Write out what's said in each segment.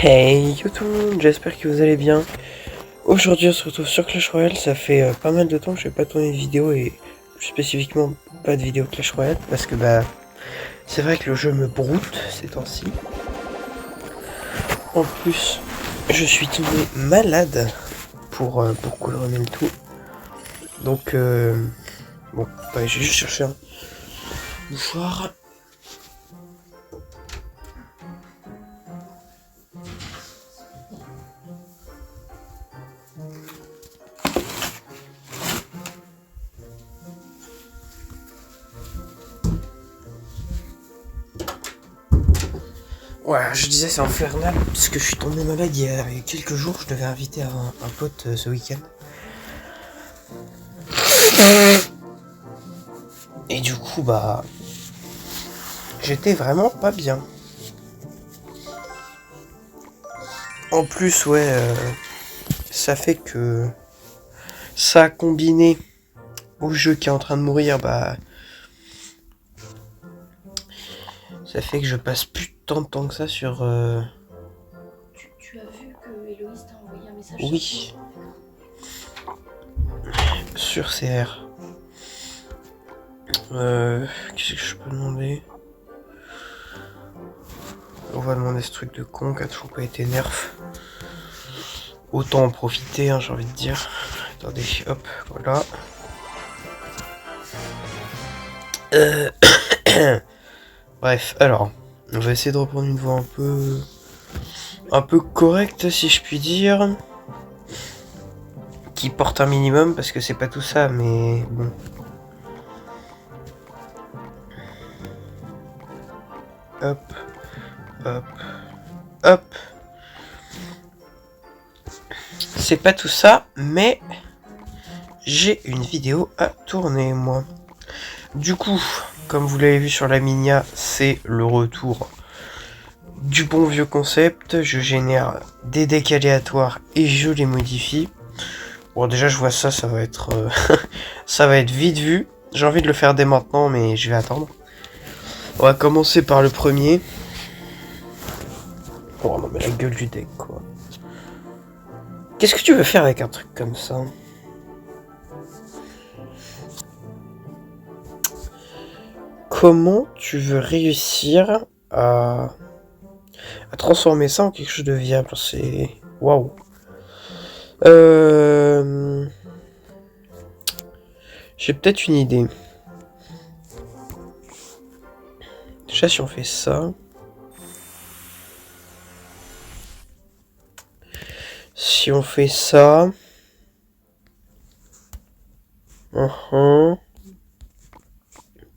Hey yo tout le monde, j'espère que vous allez bien. Aujourd'hui on se retrouve sur Clash Royale, ça fait pas mal de temps que je n'ai pas tourné de vidéo et plus spécifiquement pas de vidéo Clash Royale parce que c'est vrai que le jeu me broute ces temps-ci. En plus je suis tombé malade pour couronner le tout. Donc bon, ouais, j'ai juste cherché un mouchoir. Ouais, je disais c'est infernal parce que je suis tombé malade il y a quelques jours. Je devais inviter un pote ce week-end. Et du coup j'étais vraiment pas bien. En plus ouais, ça fait que ça combiné au jeu qui est en train de mourir, ça fait que je passe plus tant de temps que ça sur... Tu as vu que Héloïse t'a envoyé un message? Oui. Sur CR. Qu'est-ce que je peux demander? On va demander ce truc de con qui a toujours pas été nerf. Autant en profiter, hein, j'ai envie de dire. Attendez, hop, voilà. Bref, alors, on va essayer de reprendre une voix un peu correcte, si je puis dire, qui porte un minimum, parce que c'est pas tout ça, mais bon. Hop, hop, hop. C'est pas tout ça, mais j'ai une vidéo à tourner, moi. Du coup, comme vous l'avez vu sur la Minia, c'est le retour du bon vieux concept. Je génère des decks aléatoires et je les modifie. Bon, déjà, je vois ça, ça va être ça va être vite vu. J'ai envie de le faire dès maintenant, mais je vais attendre. On va commencer par le premier. Oh non, mais la gueule du deck, quoi. Qu'est-ce que tu veux faire avec un truc comme ça? Comment tu veux réussir à transformer ça en quelque chose de viable? C'est... Waouh. J'ai peut-être une idée. Déjà, si on fait ça... Si on fait ça...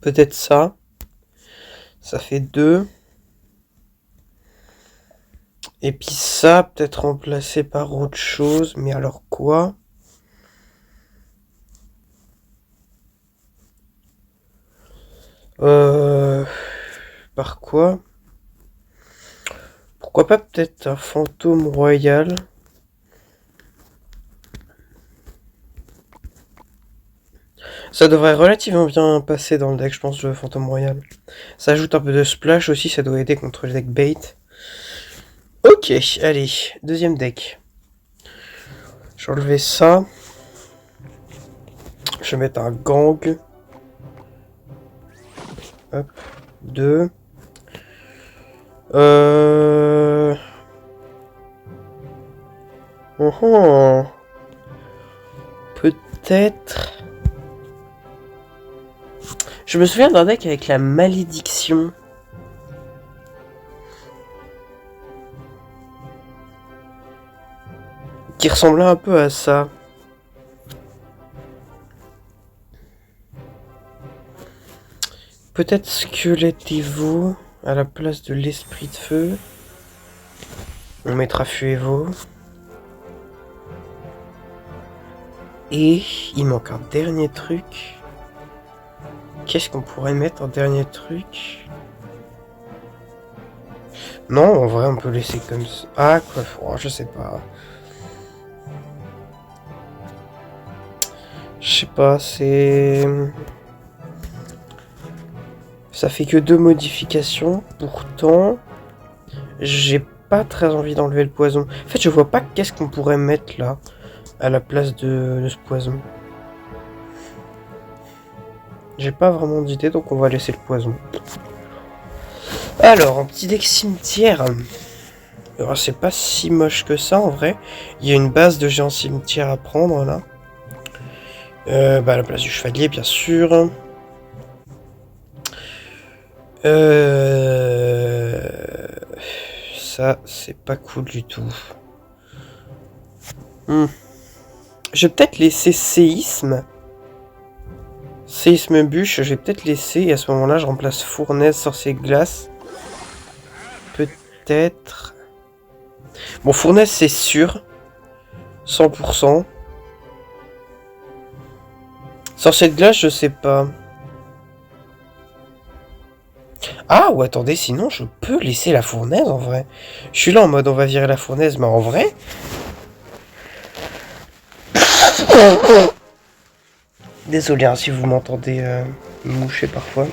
Peut-être ça. Ça fait 2. Et puis ça, peut-être remplacé par autre chose. Mais alors quoi? Par quoi? Pourquoi pas peut-être un fantôme royal? Ça devrait relativement bien passer dans le deck, je pense, le fantôme royal. Ça ajoute un peu de splash aussi, ça doit aider contre le deck bait. Ok, allez, deuxième deck. Je vais enlever ça. Je vais mettre un gang. Hop, 2. Peut-être... Je me souviens d'un deck avec la malédiction. Qui ressemblait un peu à ça. Peut-être Squelette Evo à la place de l'esprit de feu. On mettra Feu Evo. Et il manque un dernier truc. Qu'est-ce qu'on pourrait mettre en dernier truc? Non, en vrai, on peut laisser comme ça. Ah, quoi, oh, je sais pas. Je sais pas, c'est... Ça fait que 2 modifications. Pourtant, j'ai pas très envie d'enlever le poison. En fait, je vois pas qu'est-ce qu'on pourrait mettre là, à la place de ce poison. J'ai pas vraiment d'idée, donc on va laisser le poison. Alors, un petit deck cimetière. Alors, c'est pas si moche que ça, en vrai. Il y a une base de géant cimetière à prendre, là. À la place du chevalier, bien sûr. Ça, c'est pas cool du tout. Je vais peut-être laisser séisme. Séisme bûche, je vais peut-être laisser. Et à ce moment-là, je remplace fournaise, sorcier de glace. Peut-être. Bon, fournaise, c'est sûr. 100%. Sorcier de glace, je sais pas. Ah, ou attendez, sinon je peux laisser la fournaise en vrai. Je suis là en mode on va virer la fournaise, mais en vrai. Désolé hein, si vous m'entendez me moucher parfois.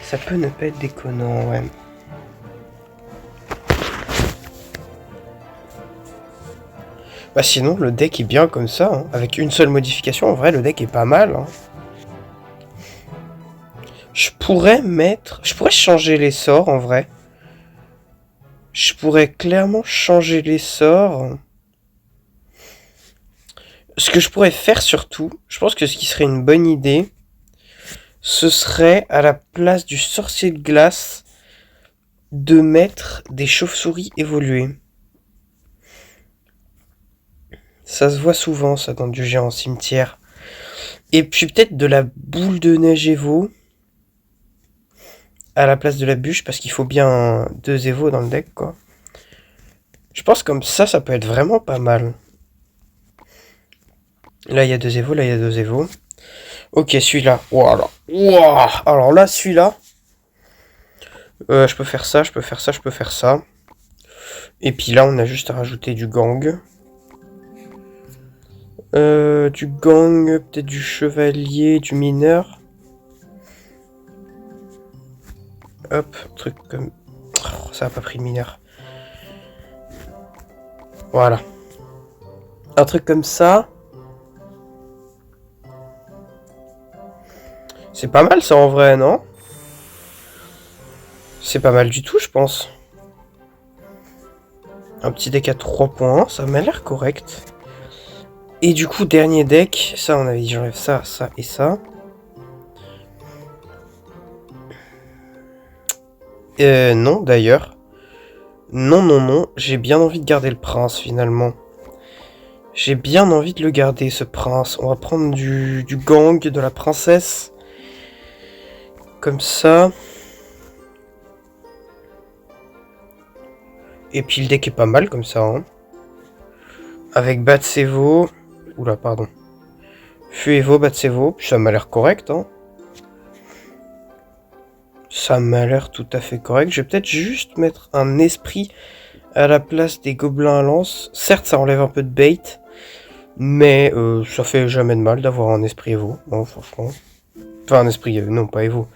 Ça peut ne pas être déconnant, ouais. Bah sinon, le deck est bien comme ça. Hein. Avec une seule modification, en vrai, le deck est pas mal. Hein. Je pourrais changer les sorts, en vrai. Je pourrais clairement changer les sorts. Ce que je pourrais faire surtout, je pense que ce qui serait une bonne idée, ce serait à la place du sorcier de glace de mettre des chauves-souris évoluées. Ça se voit souvent ça dans du géant cimetière. Et puis peut-être de la boule de neige Evo à la place de la bûche parce qu'il faut bien 2 Evo dans le deck quoi. Je pense comme ça peut être vraiment pas mal. Là il y a 2 Evo, là il y a 2 Evo. Ok celui-là. Voilà. Wow. Alors là celui-là. Je peux faire ça, je peux faire ça, je peux faire ça. Et puis là on a juste à rajouter du gang. Du gang, peut-être du chevalier, du mineur. Hop, truc comme... Oh, ça a pas pris mineur. Voilà. Un truc comme ça. C'est pas mal ça en vrai, non? C'est pas mal du tout, je pense. Un petit deck à 3 points, ça m'a l'air correct. Et du coup, dernier deck, ça on avait dit j'enlève ça, ça et ça. Non d'ailleurs. Non, j'ai bien envie de garder le prince finalement. J'ai bien envie de le garder ce prince. On va prendre du gang, de la princesse. Comme ça. Et puis le deck est pas mal comme ça. Hein. Avec Batsevo. Oula, pardon. Fuevo, Batsevo. Puis ça m'a l'air correct. Hein. Ça m'a l'air tout à fait correct. Je vais peut-être juste mettre un esprit à la place des gobelins à lance. Certes, ça enlève un peu de bait. Mais ça fait jamais de mal d'avoir un esprit Evo. Bon, franchement. Enfin, un esprit... non, pas Evo.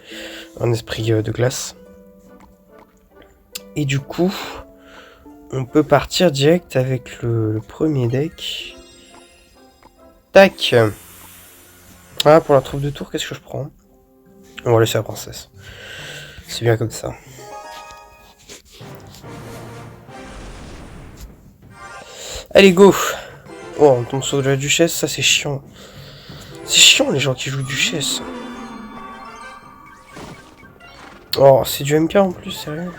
Un esprit de glace. Et du coup... On peut partir direct avec le premier deck. Tac. Ah, pour la troupe de tour, qu'est-ce que je prends? On va laisser la princesse. C'est bien comme ça. Allez, go. Oh, on tombe sur de la duchesse, ça c'est chiant. C'est chiant les gens qui jouent duchesse. Oh, c'est du MK en plus, sérieux.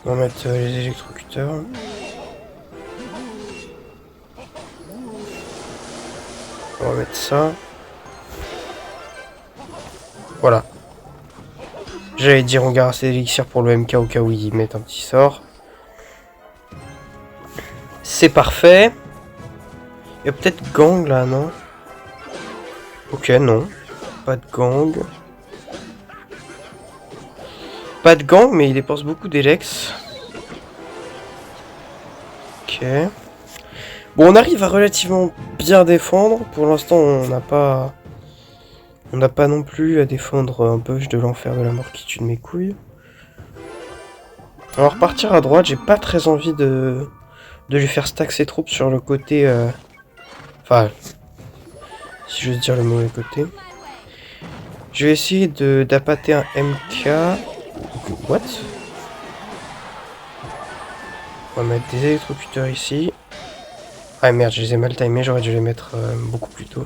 On va mettre les électrocuteurs. On va mettre ça. Voilà. J'allais dire on garde assez d'élixirs pour le MK au cas où ils mettent un petit sort. C'est parfait. Il y a peut-être gang là, non? Ok, non. Pas de gang. Pas de gang, mais il dépense beaucoup d'élex. Ok. Bon, on arrive à relativement bien défendre. Pour l'instant, on n'a pas On n'a pas non plus à défendre un peu de l'enfer de la mort qui tue de mes couilles. On va repartir à droite, j'ai pas très envie de lui faire stack ses troupes sur le côté... Enfin, si j'ose dire le mauvais côté. Je vais essayer d'appâter un MK. What? On va mettre des électrocuteurs ici. Ah merde, je les ai mal timés, j'aurais dû les mettre beaucoup plus tôt.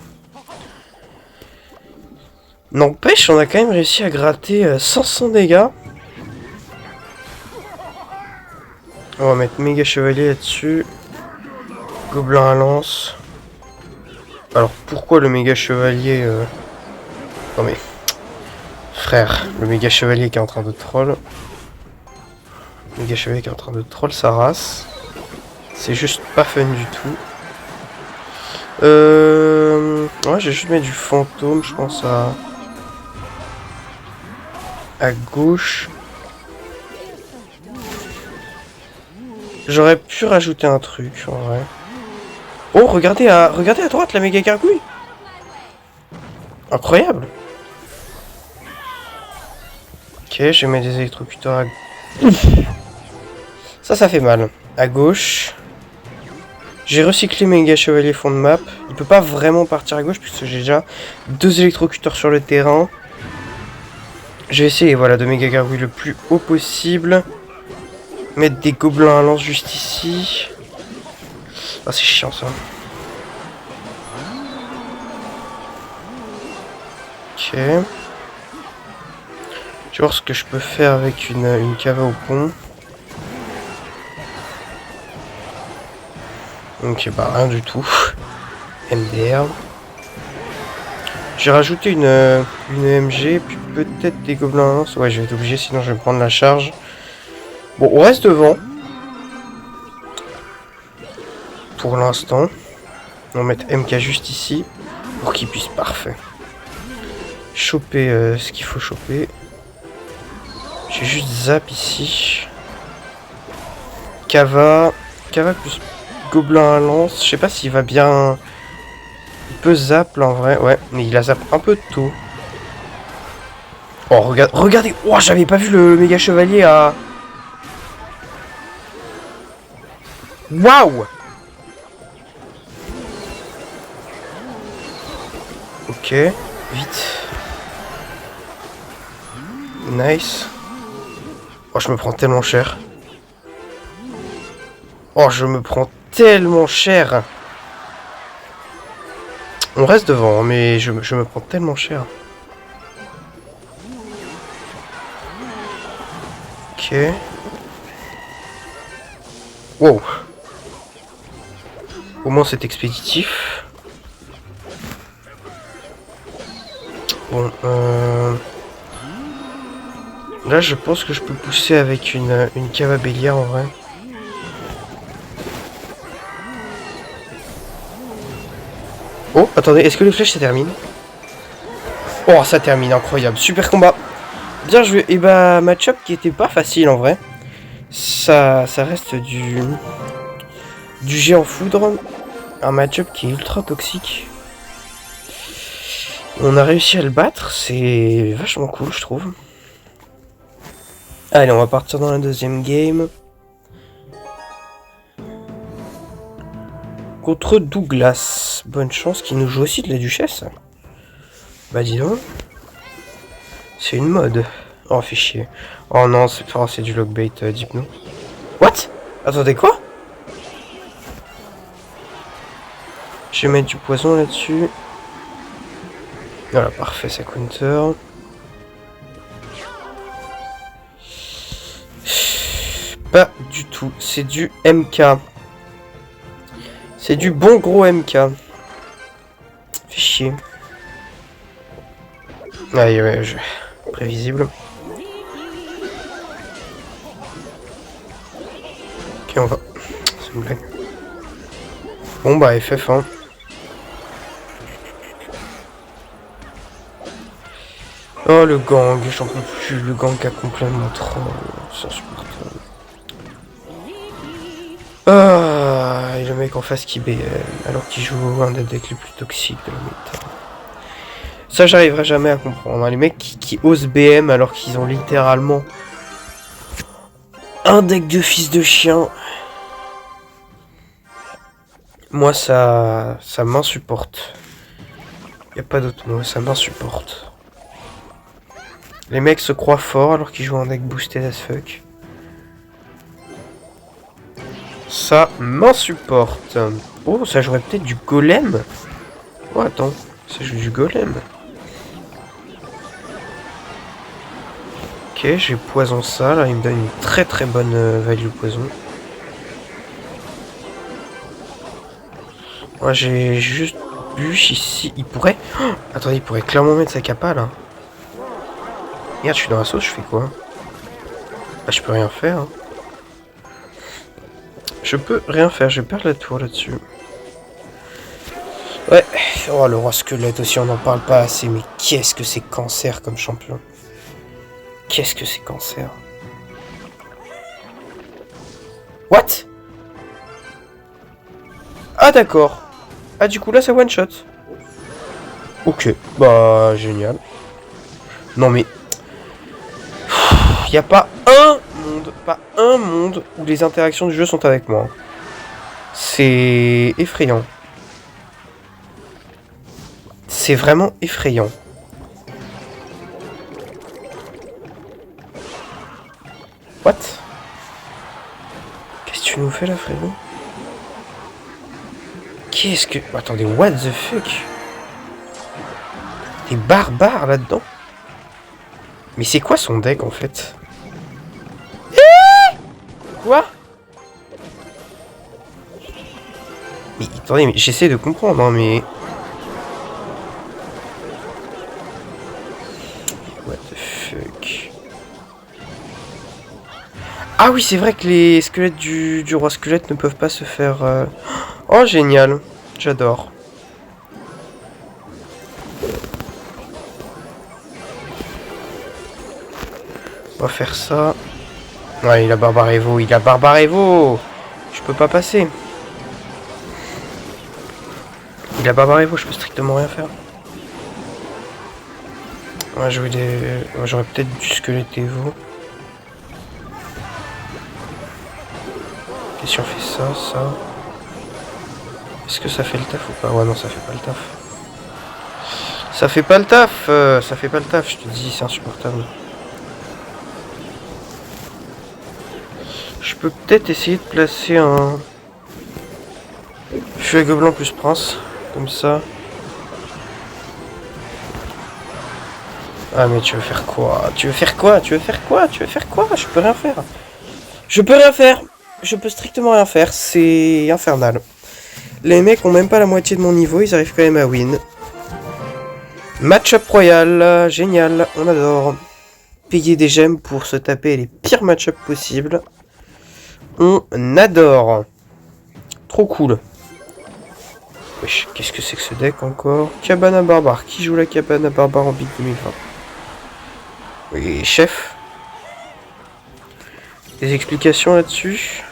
N'empêche, on a quand même réussi à gratter 500 dégâts. On va mettre méga chevalier là-dessus. Gobelin à lance. Alors pourquoi le méga chevalier Non mais... Frère, le méga chevalier qui est en train de troll. Le méga chevalier qui est en train de troll sa race. C'est juste pas fun du tout. Ouais, j'ai juste mis du fantôme, je pense à gauche. J'aurais pu rajouter un truc en vrai. Oh, regardez à droite la méga gargouille. Incroyable. Ok, je vais mettre des électrocuteurs à... Ça fait mal. À gauche. J'ai recyclé méga chevalier fond de map. Il peut pas vraiment partir à gauche puisque j'ai déjà 2 électrocuteurs sur le terrain. Je vais essayer voilà, de méga gargouille le plus haut possible. Mettre des gobelins à lance juste ici. Ah, c'est chiant ça. Ok. Je vais voir ce que je peux faire avec une cava au pont. Ok, bah rien du tout. MDR. J'ai rajouté une MG, puis peut-être des gobelins à lance. Ouais, je vais être obligé, sinon je vais me prendre la charge. Bon, on reste devant. Pour l'instant. On va mettre MK juste ici. Pour qu'il puisse parfait. Choper ce qu'il faut choper. J'ai juste zap ici. Cava. Cava plus gobelin à lance. Je sais pas s'il va bien... Il peut zap là en vrai. Ouais, mais il a zap un peu tôt. Oh, regardez. Oh, j'avais pas vu le méga chevalier à... Waouh! Ok, vite. Nice. Oh, je me prends tellement cher. Oh, je me prends tellement cher. On reste devant, mais je me prends tellement cher. Ok. Wow. Au moins c'est expéditif. Bon, là je pense que je peux pousser avec une cave à bélière en vrai. Oh, attendez, est-ce que les flèches ça termine? Oh, ça termine, incroyable, super combat. Bien joué, et bah match-up qui était pas facile en vrai. Ça reste du géant foudre. Un match-up qui est ultra toxique. On a réussi à le battre, c'est vachement cool je trouve. Allez, on va partir dans la deuxième game. Contre Douglas. Bonne chance qu'il nous joue aussi de la duchesse. Bah dis donc. C'est une mode. Oh, fait chier. Oh non, c'est du logbait d'hypno. What? Attendez, quoi? Je vais mettre du poison là-dessus. Voilà, parfait, ça counter. Pas du tout, c'est du MK. C'est du bon gros MK. Fait chier. Allez, ouais, prévisible. Ok, on va. C'est une blague. Bon, bah, FF1. Oh, le gang, j'en peux plus. Le gang a complètement trop. C'est insupportable. Ah, et le mec en face qui BM, alors qu'il joue un des decks les plus toxiques de la méta. Ça, j'arriverai jamais à comprendre. Hein. Les mecs qui osent BM alors qu'ils ont littéralement un deck de fils de chien. Moi, ça m'insupporte. Y a pas d'autre mot, ça m'insupporte. Les mecs se croient forts alors qu'ils jouent un deck boosté as fuck. Ça m'insupporte. Oh, ça jouerait peut-être du golem. Oh, attends, ça joue du golem. Ok, j'ai poison ça, là, il me donne une très très bonne value poison. Moi, j'ai juste bûche ici, il pourrait... Oh, attendez, il pourrait clairement mettre sa capa, là. Merde, je suis dans la sauce, je fais quoi? Bah, je peux rien faire. Hein. Je peux rien faire, je vais perdre la tour là-dessus. Ouais, oh le roi squelette aussi, on n'en parle pas assez, mais qu'est-ce que c'est cancer comme champion. Qu'est-ce que c'est cancer. What? Ah d'accord. Ah du coup là c'est one shot. Ok, bah génial. Non mais... Il n'y a pas un monde où les interactions du jeu sont avec moi. C'est effrayant. C'est vraiment effrayant. What? Qu'est-ce que tu nous fais là, frérot? Qu'est-ce que... Attendez, what the fuck? T'es barbare là-dedans? Mais c'est quoi son deck en fait? Quoi? Mais attendez, mais j'essaie de comprendre, hein, mais... What the fuck? Ah oui, c'est vrai que les squelettes du roi squelette ne peuvent pas se faire... Oh, génial. J'adore. On va faire ça. Ouais, il a Barbarevo, il a Barbarevo. Je peux pas passer. Il a Barbarevo, je peux strictement rien faire. On va jouer des... J'aurais peut-être du squelette Evo. Et si on fait ça, ça... Est-ce que ça fait le taf ou pas? Ouais, non, ça fait pas le taf. Ça fait pas le taf, ça fait pas le taf, je te dis, c'est insupportable. Je peux peut-être essayer de placer un... Feu à gobelin plus prince, comme ça. Ah mais tu veux faire quoi? Tu veux faire quoi? Tu veux faire quoi? Tu veux faire quoi? Je peux rien faire. Je peux rien faire. Je peux strictement rien faire. C'est infernal. Les mecs ont même pas la moitié de mon niveau. Ils arrivent quand même à win. Match-up royal. Génial. On adore. Payer des gemmes pour se taper les pires match-up possibles. On adore. Trop cool. Wesh, qu'est-ce que c'est que ce deck encore? Cabana barbare. Qui joue la cabana barbare en Big 2020? Oui, chef. Des explications là-dessus?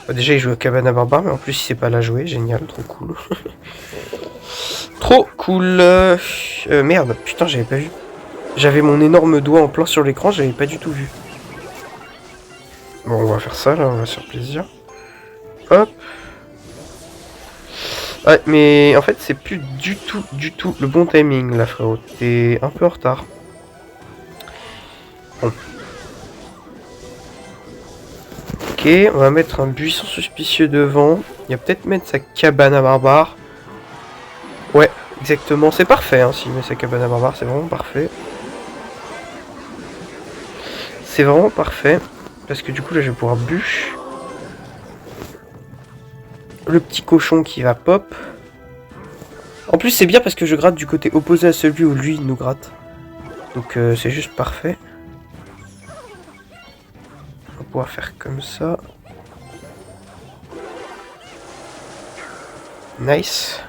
Déjà, il joue à Cabana Barbare, mais en plus, il sait pas la jouer. Génial, trop cool. Trop cool. Merde, putain, j'avais pas vu. J'avais mon énorme doigt en plein sur l'écran, j'avais pas du tout vu. Bon, on va faire ça, là, on va se faire plaisir. Hop. Ouais, mais en fait, c'est plus du tout le bon timing, là, frérot. T'es un peu en retard. Bon. Ok, on va mettre un buisson suspicieux devant. Il va peut-être mettre sa cabane à barbare. Ouais, exactement. C'est parfait, hein, s'il met sa cabane à barbare. C'est vraiment parfait. C'est vraiment parfait. Parce que du coup, là, je vais pouvoir bûche. Le petit cochon qui va pop. En plus, c'est bien parce que je gratte du côté opposé à celui où lui nous gratte. Donc, c'est juste parfait. On va pouvoir faire comme ça. Nice.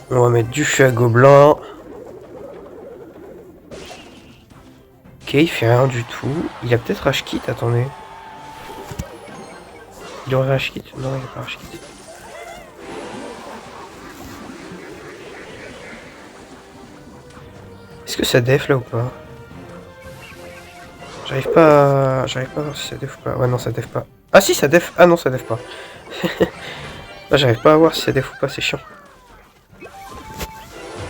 On va mettre du feu à gobelin. Ok, il fait rien du tout. Il a peut-être rage kit, attendez. Il aurait rage kit? Non, il a pas rage kit. Est-ce que ça def là ou pas? J'arrive pas à voir si ça def ou pas. Ouais non ça def pas. Ah si ça def. Ah non ça def pas. Là j'arrive pas à voir si ça def ou pas, c'est chiant.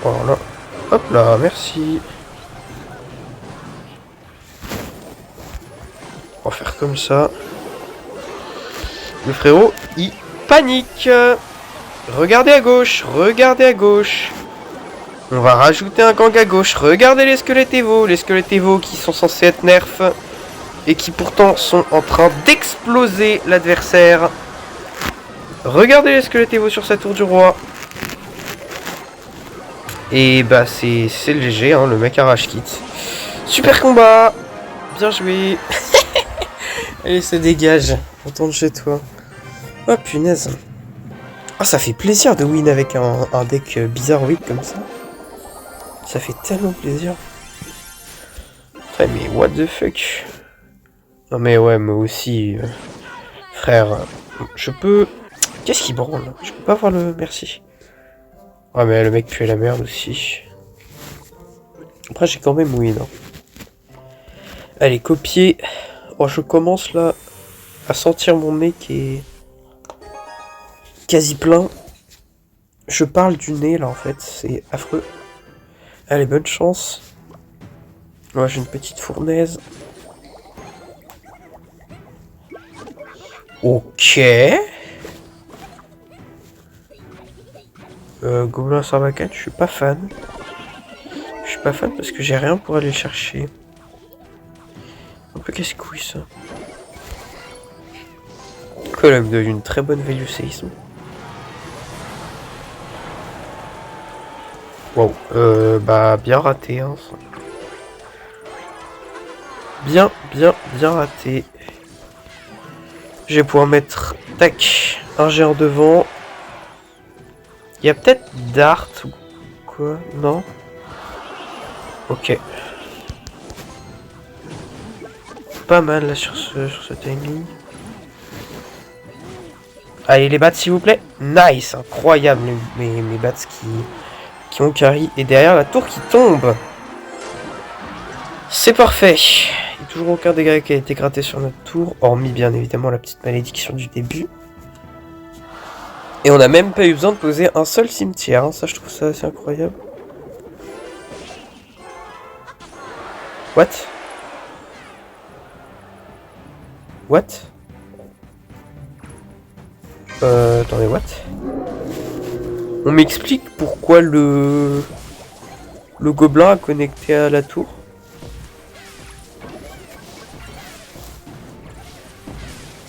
Voilà. Hop là, merci. On va faire comme ça. Le frérot, il panique. Regardez à gauche, regardez à gauche. On va rajouter un gang à gauche. Regardez les squelettes Evo. Les squelettes Evo qui sont censés être nerfs. Et qui pourtant sont en train d'exploser l'adversaire. Regardez les squelettes Evo sur sa tour du roi. Et bah c'est le GG, hein, le mec arrache kit. Super combat. Bien joué. Allez, ça dégage. Retourne chez toi. Oh punaise. Ah, ça fait plaisir de win avec un deck bizarroïde comme ça. Ça fait tellement plaisir. Ouais, mais what the fuck. Non mais ouais, moi aussi. Frère, je peux... Qu'est-ce qui branle? Je peux pas voir le merci. Ouais mais le mec pue la merde aussi. Après j'ai quand même win. Hein. Allez, copier. Oh, je commence là à sentir mon nez qui est quasi plein. Je parle du nez là en fait, c'est affreux. Allez, bonne chance. Moi j'ai une petite fournaise. Ok. Gobelin Sarbacane, je suis pas fan. Je suis pas fan parce que j'ai rien pour aller le chercher. Un peu casse-couille ça. Colombe de une très bonne value séisme. Wow, bah bien raté hein. Bien raté. Je vais pouvoir mettre, tac, un géant devant. Il y a peut-être Dart ou quoi? Non? Ok. Pas mal là sur ce timing. Allez les bats s'il vous plaît. Nice, incroyable mes bats qui ont carry. Et derrière la tour qui tombe. C'est parfait. Il n'y a toujours aucun dégât qui a été gratté sur notre tour. Hormis bien évidemment la petite malédiction du début. Et on n'a même pas eu besoin de poser un seul cimetière. Hein. Ça je trouve ça assez incroyable. What? What? Attendez, what? On m'explique pourquoi le gobelin a connecté à la tour?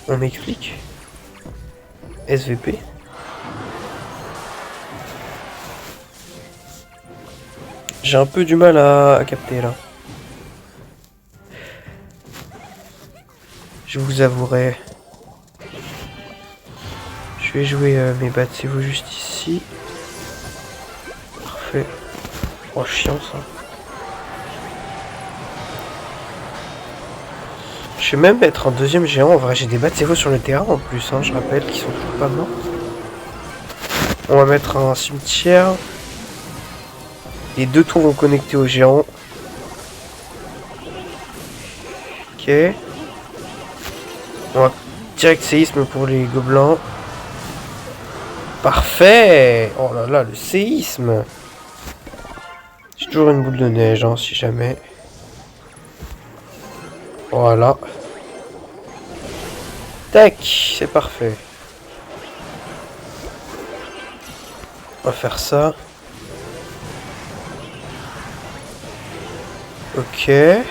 On m'explique? SVP? J'ai un peu du mal à capter là. Je vous avouerai. Je vais jouer mes battez-vous juste ici. Parfait. Oh chiant ça. Je vais même mettre un deuxième géant. En vrai j'ai des battez-vous sur le terrain en plus. Hein, je rappelle qu'ils sont toujours pas morts. On va mettre un cimetière. Les deux tours vont connecter au géant. Ok. On va direct séisme pour les gobelins. Parfait. Oh là là, le séisme. J'ai toujours une boule de neige, hein, si jamais. Voilà. Tac, c'est parfait. On va faire ça. Ok. Et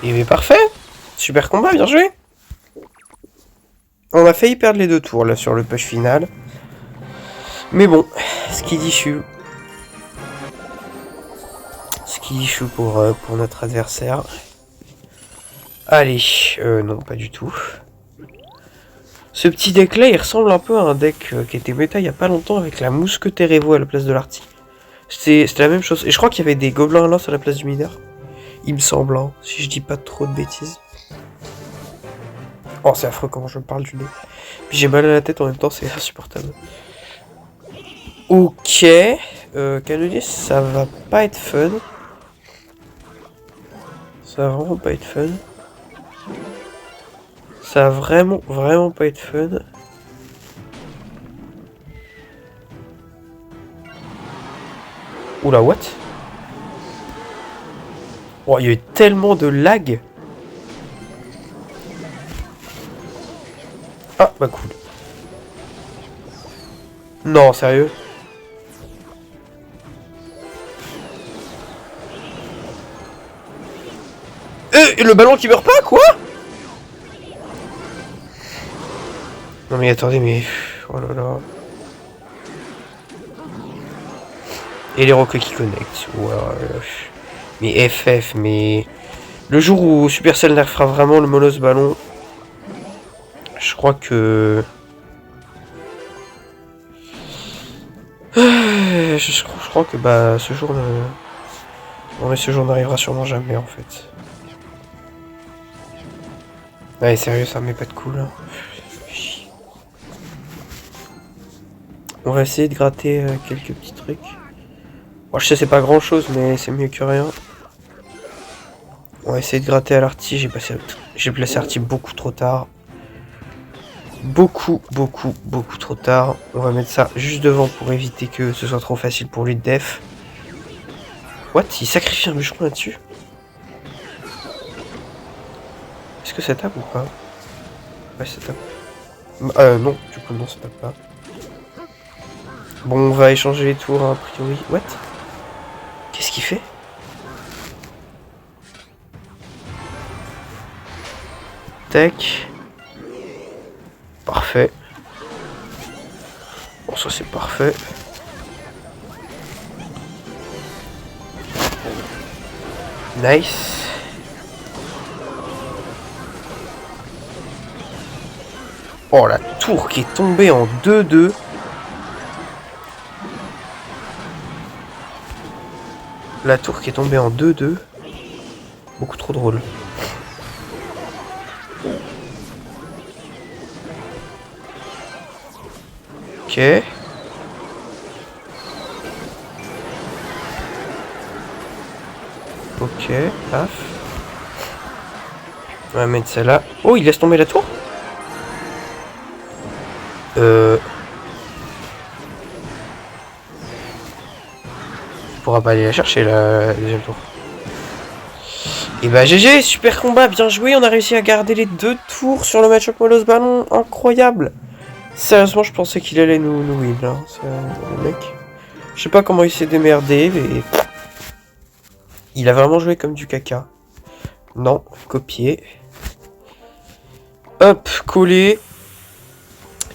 bien parfait. Super combat, bien joué. On a failli perdre les deux tours là sur le push final. Mais bon, ce qui dit chou. Ce qui dit chou pour notre adversaire. Allez, non pas du tout. Ce petit deck là il ressemble un peu à un deck qui était méta il y a pas longtemps avec la mousquetaire Evo à la place de l'arty. C'était la même chose. Et je crois qu'il y avait des gobelins à lance à la place du mineur. Il me semble, hein, si je dis pas trop de bêtises. Oh, c'est affreux comment je me parle du nez. Puis j'ai mal à la tête en même temps, c'est insupportable. Ok. Canonnier, ça va pas être fun. Ça va vraiment pas être fun. Ça va vraiment pas être fun. Oula, what? Oh, il y a eu tellement de lag. Ah, bah cool. Non, sérieux? Et le ballon qui meurt pas, quoi? Non mais attendez, mais... Oh là là... Et les roquets qui connectent. Ouais, mais FF, mais... Le jour où Supercell nerfera vraiment le monos ballon... Je crois que... Je crois que bah ce jour ne... Non mais ce jour n'arrivera sûrement jamais en fait. Ouais sérieux, ça met pas de cool. Hein. On va essayer de gratter quelques petits trucs. Bon, je sais c'est pas grand chose mais c'est mieux que rien. On va essayer de gratter à l'arty, j'ai placé arty beaucoup trop tard. Beaucoup trop tard. On va mettre ça juste devant pour éviter que ce soit trop facile pour lui de def. What? Il sacrifie un bûcheron là-dessus? Est-ce que ça tape ou pas? Ouais, ça tape. Non, du coup, non, ça tape pas. Bon, on va échanger les tours, a priori. What? Qu'est-ce qu'il fait? Tac. Parfait. Bon, ça, c'est parfait. Nice. Oh, la tour qui est tombée en 2-2. La tour qui est tombée en 2-2. Beaucoup trop drôle. Ok. Ok, paf. On va mettre celle-là. Oh, il laisse tomber la tour? Il pourra pas aller la chercher la deuxième tour. Et bah GG, super combat, bien joué, on a réussi à garder les 2 tours sur le match-up Molos Ballon, incroyable. Sérieusement, je pensais qu'il allait nous win, là, le mec. Je sais pas comment il s'est démerdé, mais... Il a vraiment joué comme du caca. Non, copier. Hop, coller.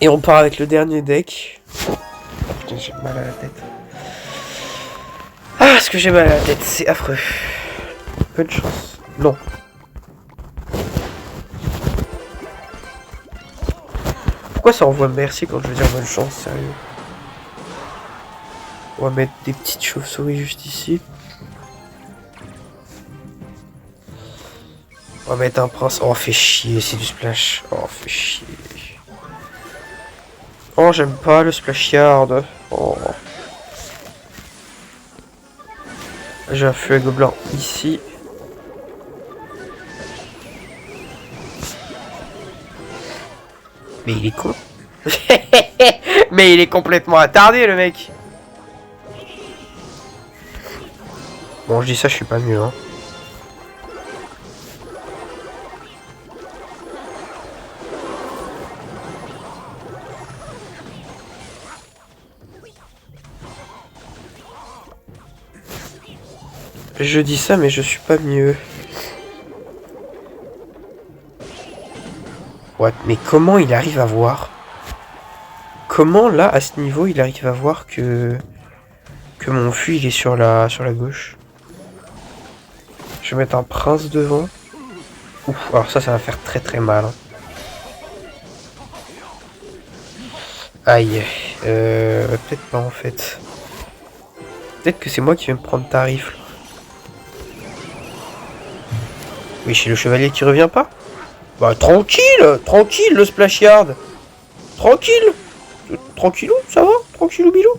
Et on part avec le dernier deck. Oh, putain, j'ai mal à la tête. Ah, est-ce que j'ai mal à la tête? C'est affreux. Bonne chance. Non. Pourquoi ça envoie merci quand je veux dire bonne chance, sérieux? On va mettre des petites chauves-souris juste ici. On va mettre un prince. Oh, fait chier, c'est du splash. Oh, fait chier. Oh, j'aime pas le splash yard. Oh. J'ai un feu à gobelin ici. Mais il est con. Mais il est complètement attardé, le mec. Bon, je dis ça, je suis pas mieux, hein. Je dis ça, mais je suis pas mieux. What? Mais comment il arrive à voir? Comment, là, à ce niveau, il arrive à voir que mon fût, il est sur la gauche? Je vais mettre un prince devant. Ouf, alors ça va faire très mal. Hein. Aïe. Peut-être pas, en fait. Peut-être que c'est moi qui vais me prendre ta rifle. Oui, chez le chevalier qui revient pas? Bah tranquille, le splash yard. Tranquille. Tranquillou, ça va? Tranquillou bilou.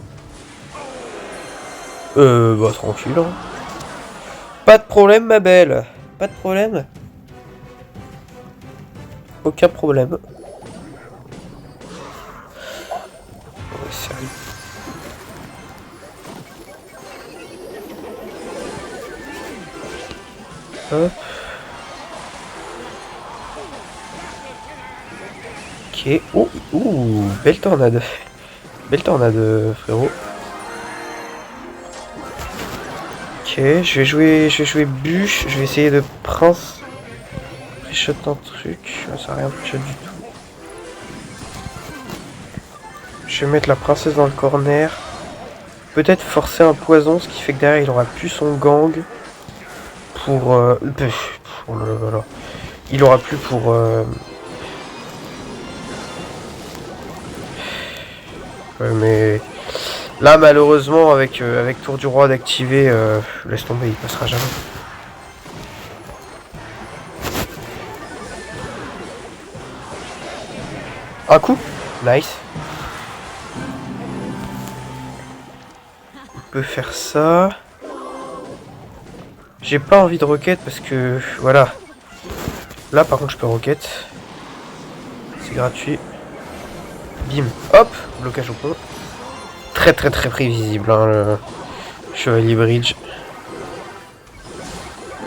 Bah tranquille. Hein. Pas de problème, ma belle. Pas de problème. Aucun problème. Ouais, sérieux. Hop. Ok. Oh, ouh, belle tornade. Belle tornade, frérot. Ok, je vais jouer bûche. Je vais essayer de prince. Shot un truc. Ça n'a rien shot du tout. Je vais mettre la princesse dans le corner. Peut-être forcer un poison, ce qui fait que derrière il aura plus son gang. Pour. Oh là là là. Il aura plus pour. Ouais, mais. Là, malheureusement, avec Tour du Roi d'activer, laisse tomber, il passera jamais. Un coup. Nice. On peut faire ça. J'ai pas envie de roquette parce que... Voilà. Là, par contre, je peux roquette. C'est gratuit. Bim. Hop. Blocage au pont. Très très très prévisible, hein, le Chevalier Bridge.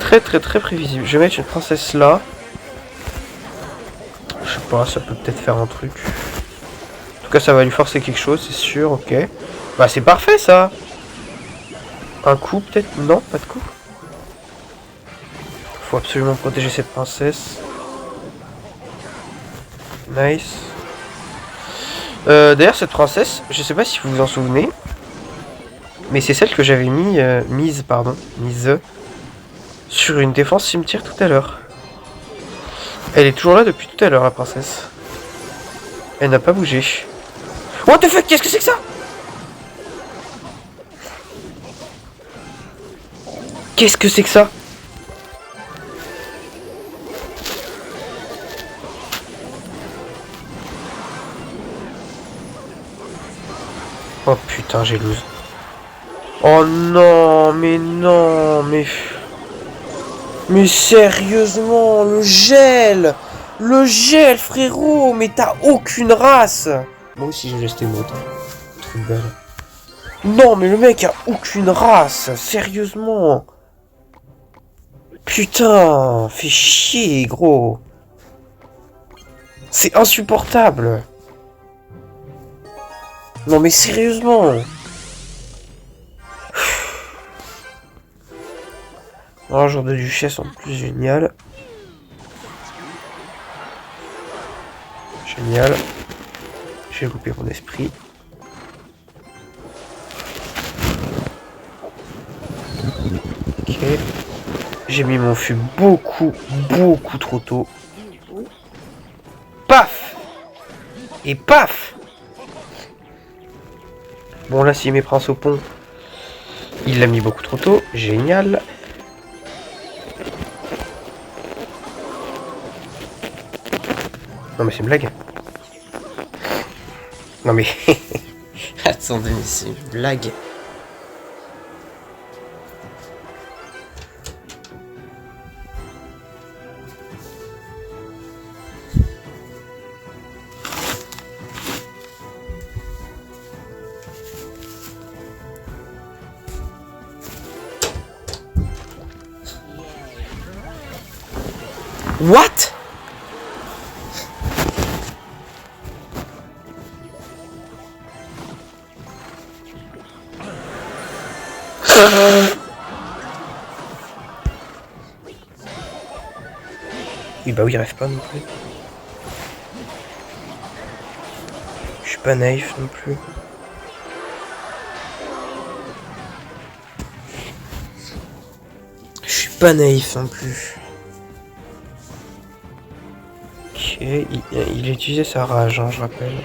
Très très très prévisible. Je vais mettre une princesse là. Je sais pas, ça peut peut-être faire un truc. En tout cas, ça va lui forcer quelque chose, c'est sûr, ok. Bah, c'est parfait, ça. Un coup, peut-être? Non, pas de coup. Faut absolument protéger cette princesse. Nice. D'ailleurs, cette princesse, je sais pas si vous vous en souvenez, mais c'est celle que j'avais mise sur une défense cimetière tout à l'heure. Elle est toujours là depuis tout à l'heure, la princesse. Elle n'a pas bougé. What the fuck, qu'est-ce que c'est que ça? Qu'est-ce que c'est que ça? Oh putain, j'ai lose. Oh non, mais non, mais... Mais sérieusement, le gel! Le gel, frérot! Mais t'as aucune race! Moi aussi j'ai resté mot. Truc belle. Non, mais le mec a aucune race! Sérieusement! Putain! Fais chier, gros! C'est insupportable! Non mais sérieusement! Un jour de duchesse en plus, génial. Génial. J'ai coupé mon esprit. Ok. J'ai mis mon fût beaucoup trop tôt. Paf! Et paf! Bon là, s'il met prince au pont, il l'a mis beaucoup trop tôt. Génial. Non mais c'est une blague. Non mais... Attendez, mais c'est une blague. What? Oui bah oui, il rêve pas non plus. Je suis pas naïf non plus. Je suis pas naïf non plus. Ok, il a utilisé sa rage, hein, je rappelle.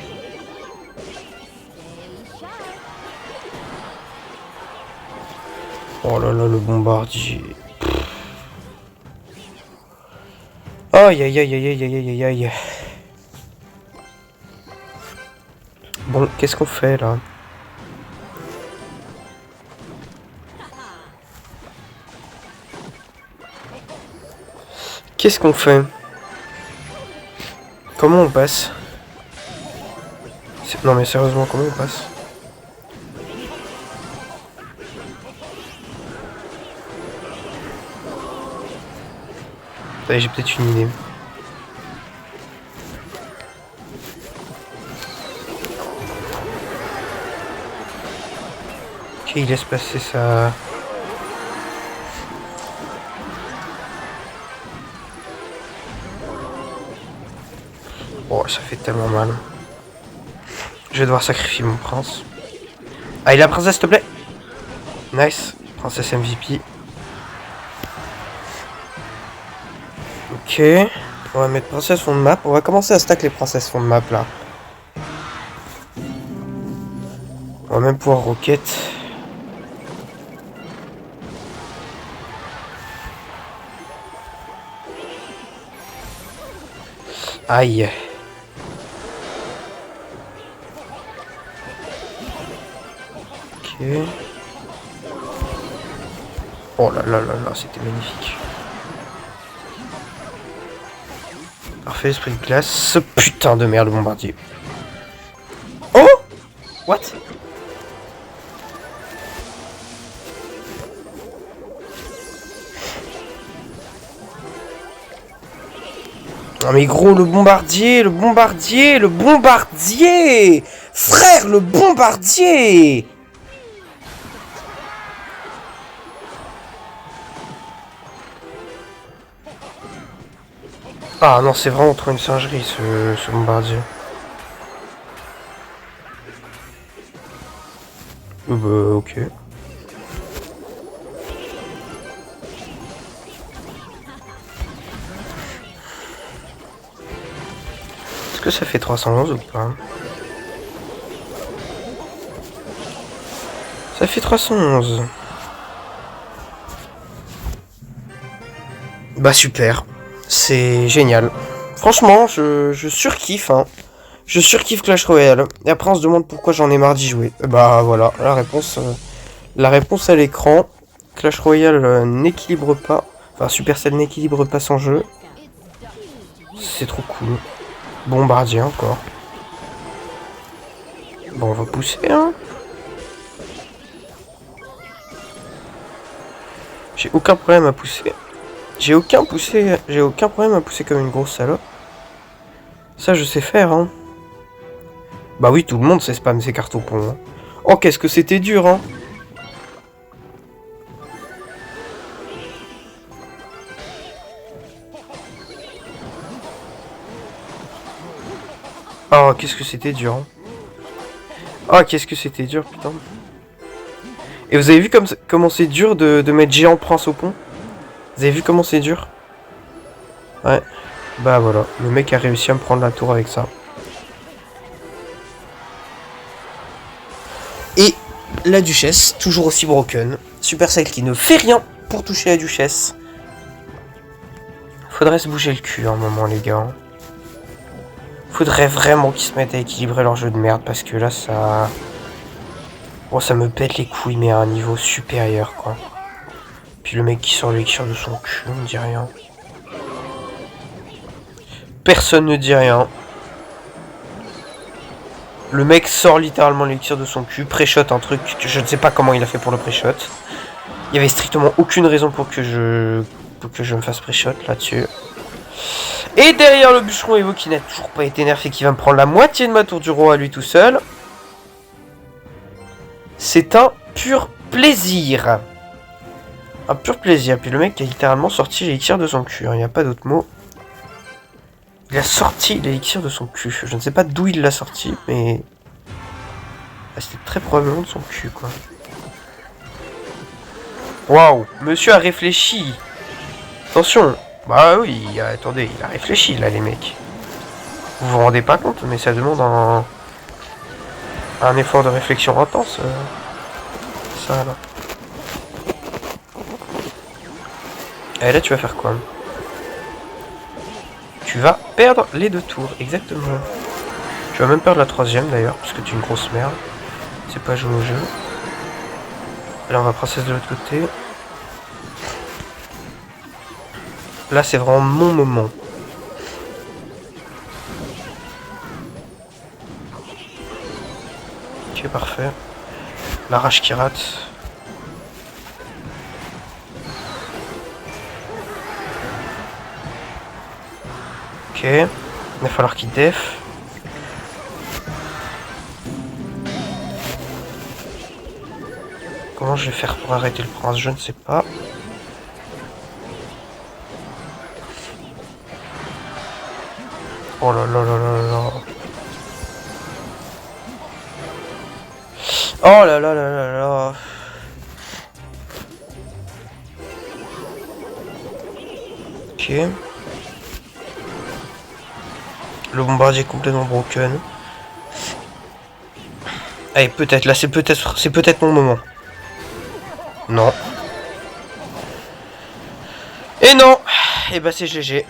Oh là là, le bombardier. Aïe aïe aïe aïe aïe aïe aïe aïe. Bon, qu'est-ce qu'on fait là? Qu'est-ce qu'on fait? Comment on passe? Non mais sérieusement, comment on passe? Allez, j'ai peut-être une idée. Ok, il laisse passer ça. Oh, ça fait tellement mal. Je vais devoir sacrifier mon prince. Allez, la princesse, s'il te plaît. Nice. Princesse MVP. Ok. On va mettre princesse fond de map. On va commencer à stack les princesses fond de map, là. On va même pouvoir rocket. Aïe. Ok. Oh là là là là, c'était magnifique. Parfait, esprit de glace. Ce putain de merde, bombardier. Oh! What? Ah mais gros, le bombardier, le bombardier, le bombardier! Frère, le bombardier! Ah non, c'est vraiment trop une singerie ce bombardier. Bah ok. Est-ce que ça fait 311 ou pas? Ça fait 311. Bah super. C'est génial. Franchement, je surkiffe, hein. Je surkiffe Clash Royale. Et après, on se demande pourquoi j'en ai marre d'y jouer. Bah voilà, la réponse à l'écran. Clash Royale n'équilibre pas. Enfin, Supercell n'équilibre pas son jeu. C'est trop cool. Bombardier encore. Bon, on va pousser, hein. J'ai aucun problème à pousser. J'ai aucun problème à pousser comme une grosse salope. Ça, je sais faire, hein. Bah oui, tout le monde sait spam ses cartes au pont. Hein. Oh, qu'est-ce que c'était dur, hein. Oh, qu'est-ce que c'était dur, hein. Oh, qu'est-ce que c'était dur, putain. Et vous avez vu comment c'est dur de mettre géant prince au pont? Vous avez vu comment c'est dur? Ouais. Bah voilà, le mec a réussi à me prendre la tour avec ça. Et la duchesse, toujours aussi broken. Supercell qui ne fait rien pour toucher la duchesse. Faudrait se bouger le cul un moment, les gars. Faudrait vraiment qu'ils se mettent à équilibrer leur jeu de merde, parce que là, ça... Oh, ça me pète les couilles, mais à un niveau supérieur, quoi. Puis le mec qui sort l'élixir de son cul, on ne dit rien. Personne ne dit rien. Le mec sort littéralement l'élixir de son cul, pré-shot un truc, je ne sais pas comment il a fait pour le pré-shot. Il y avait strictement aucune raison pour que je me fasse pré-shot là-dessus. Et derrière le bûcheron Evo qui n'a toujours pas été nerfé, qui va me prendre la moitié de ma tour du roi à lui tout seul. C'est un pur plaisir. Un pur plaisir. Puis le mec a littéralement sorti l'élixir de son cul, il n'y a pas d'autre mot. Il a sorti l'élixir de son cul. Je ne sais pas d'où il l'a sorti, mais... Ah, c'était très probablement de son cul, quoi. Waouh, monsieur a réfléchi. Attention. Bah oui, attendez, il a réfléchi, là, les mecs. Vous vous rendez pas compte, mais ça demande un effort de réflexion intense. Ça, là. Et là, tu vas faire quoi? Tu vas perdre les 2 tours, exactement. Tu vas même perdre la 3ème d'ailleurs, parce que tu es une grosse merde. C'est pas jouer au jeu. Là on va princesse de l'autre côté. Là, c'est vraiment mon moment. Ok, parfait. La rage qui rate. Ok. Il va falloir qu'il def. Comment je vais faire pour arrêter le prince? Je ne sais pas. Oh là là là là là. Oh là là là là là. Ok. Le bombardier est complètement broken. Allez, peut-être, là c'est peut-être mon moment. Non. Et non. Et bah c'est GG.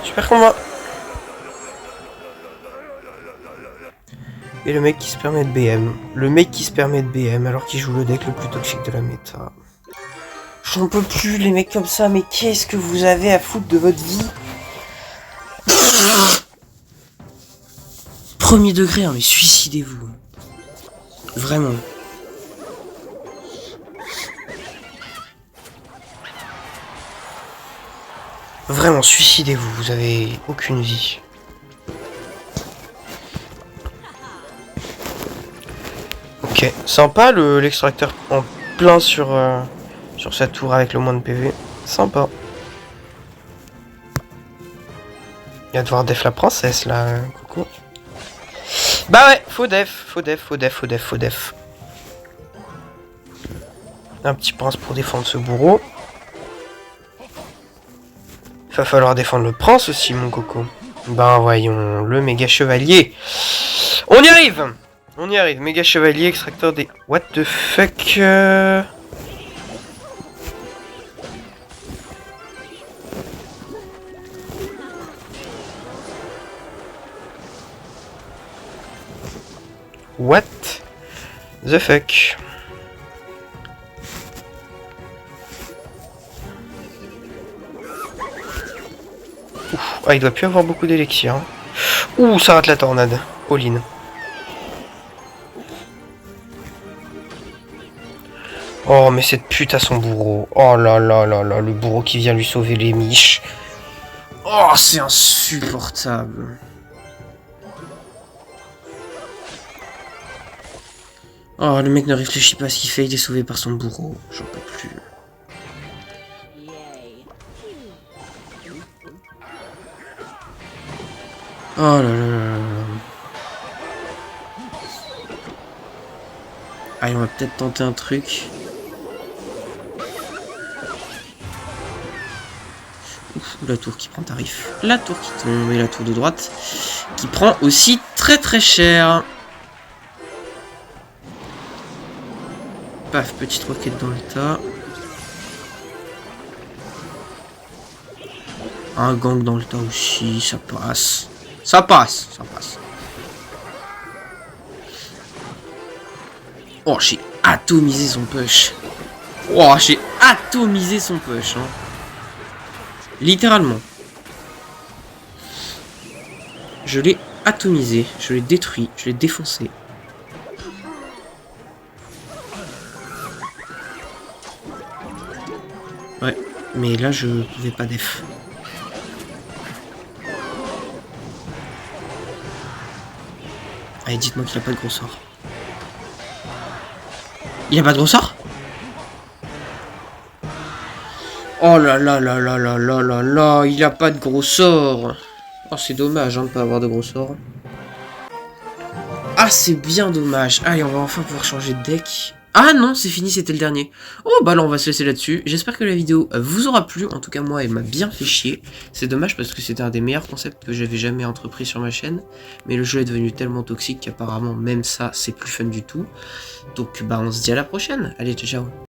Super combat. Et le mec qui se permet de BM. Le mec qui se permet de BM alors qu'il joue le deck le plus toxique de la méta. J'en peux plus les mecs comme ça, mais qu'est-ce que vous avez à foutre de votre vie? Premier degré, hein, mais suicidez-vous. Vraiment. Vraiment, suicidez-vous, vous avez aucune vie. Ok, sympa l'extracteur en plein sur sa tour avec le moins de PV. Sympa. Il va devoir def la princesse là, coucou. Bah ouais, faut def. Un petit prince pour défendre ce bourreau. Il va falloir défendre le prince aussi, mon coco. Ben voyons, le méga chevalier. On y arrive. Méga chevalier, extracteur des... What the fuck What the fuck? Ouf. Ah, il doit plus avoir beaucoup d'élixir. Ouh, ça rate la tornade. All-in. Oh, mais cette pute a son bourreau. Oh là là là là, le bourreau qui vient lui sauver les miches. Oh, c'est insupportable. Oh, le mec ne réfléchit pas à ce qu'il fait, il est sauvé par son bourreau. J'en peux plus. Oh là là là là. Allez, on va peut-être tenter un truc. Ouf, la tour qui prend tarif. La tour qui tombe et la tour de droite qui prend aussi très très cher. Paf, petite roquette dans le tas. Un gang dans le tas aussi, ça passe. Ça passe. Oh, j'ai atomisé son push. Oh, j'ai atomisé son push. Hein. Littéralement. Je l'ai atomisé, je l'ai détruit, je l'ai défoncé. Ouais, mais là je pouvais pas def. Allez, dites-moi qu'il a pas de gros sort. Il a pas de gros sort? Oh là là là là là là là là, il a pas de gros sort. Oh, c'est dommage hein, de pas avoir de gros sort. Ah, c'est bien dommage. Allez, on va enfin pouvoir changer de deck. Ah non, c'est fini, c'était le dernier. Oh, bah là, on va se laisser là-dessus. J'espère que la vidéo vous aura plu. En tout cas, moi, elle m'a bien fait chier. C'est dommage parce que c'était un des meilleurs concepts que j'avais jamais entrepris sur ma chaîne. Mais le jeu est devenu tellement toxique qu'apparemment, même ça, c'est plus fun du tout. Donc, bah, on se dit à la prochaine. Allez, ciao, ciao.